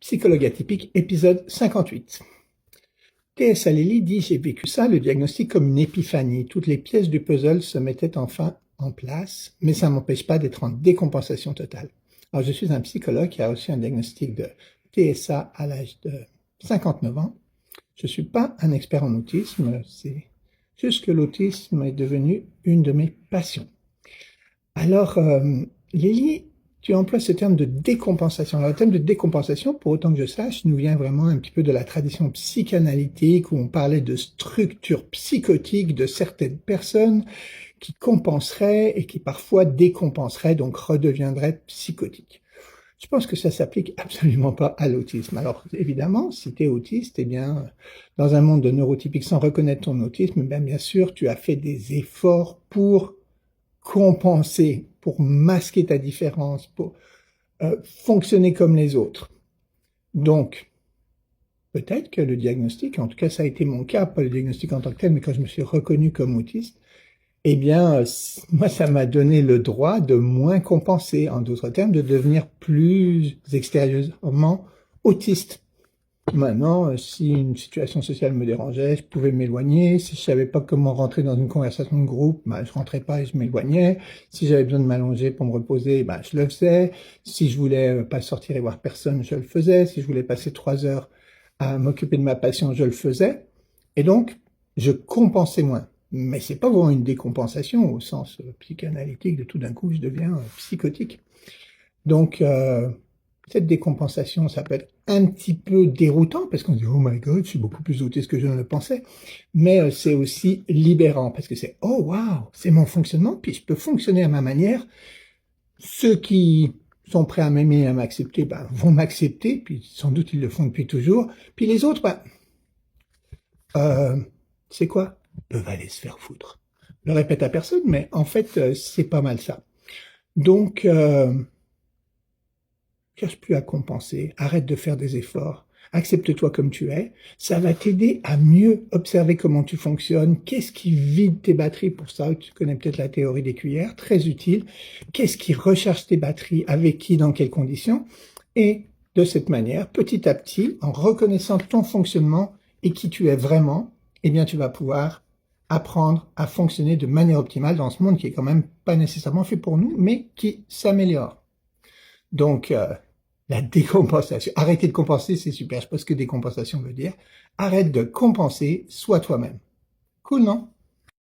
Psychologue atypique, épisode 58. T.S. Lily dit « J'ai vécu ça, le diagnostic comme une épiphanie. Toutes les pièces du puzzle se mettaient enfin en place, mais ça ne m'empêche pas d'être en décompensation totale. » Alors, je suis un psychologue qui a reçu un diagnostic de TSA à l'âge de 59 ans. Je ne suis pas un expert en autisme, c'est juste que l'autisme est devenu une de mes passions. Alors, Lily, tu emploies ce terme de décompensation. Alors, le terme de décompensation, pour autant que je sache, nous vient vraiment un petit peu de la tradition psychanalytique où on parlait de structures psychotiques de certaines personnes qui compenseraient et qui parfois décompenseraient, donc redeviendraient psychotiques. Je pense que ça s'applique absolument pas à l'autisme. Alors, évidemment, si tu es autiste, eh bien, dans un monde de neurotypiques sans reconnaître ton autisme, bien sûr, tu as fait des efforts pour compenser, pour masquer ta différence, pour fonctionner comme les autres. Donc, peut-être que le diagnostic, en tout cas ça a été mon cas, pas le diagnostic en tant que tel, mais quand je me suis reconnu comme autiste, eh bien, moi ça m'a donné le droit de moins compenser, en d'autres termes, de devenir plus extérieurement autiste. Maintenant, si une situation sociale me dérangeait, je pouvais m'éloigner. Si je savais pas comment rentrer dans une conversation de groupe, je rentrais pas et je m'éloignais. Si j'avais besoin de m'allonger pour me reposer, je le faisais. Si je voulais pas sortir et voir personne, je le faisais. Si je voulais passer 3 heures à m'occuper de ma passion, je le faisais. Et donc, je compensais moins. Mais c'est pas vraiment une décompensation au sens psychanalytique de tout d'un coup je deviens psychotique. Donc, cette décompensation, ça peut être un petit peu déroutant parce qu'on se dit « Oh my God, je suis beaucoup plus autiste que je ne le pensais ». Mais c'est aussi libérant parce que c'est « Oh wow, c'est mon fonctionnement, puis je peux fonctionner à ma manière ». Ceux qui sont prêts à m'aimer et à m'accepter vont m'accepter, puis sans doute ils le font depuis toujours. Puis les autres, c'est quoi? Peuvent aller se faire foutre. Je le répète à personne, mais en fait, c'est pas mal ça. Donc, cherche plus à compenser, arrête de faire des efforts, accepte-toi comme tu es, ça va t'aider à mieux observer comment tu fonctionnes, qu'est-ce qui vide tes batteries, pour ça tu connais peut-être la théorie des cuillères, très utile, qu'est-ce qui recharge tes batteries, avec qui, dans quelles conditions, et de cette manière, petit à petit, en reconnaissant ton fonctionnement et qui tu es vraiment, eh bien tu vas pouvoir apprendre à fonctionner de manière optimale dans ce monde qui est quand même pas nécessairement fait pour nous, mais qui s'améliore. Donc, la décompensation. Arrêter de compenser, c'est super. Je sais pas ce que décompensation veut dire. Arrête de compenser, sois toi-même. Cool, non?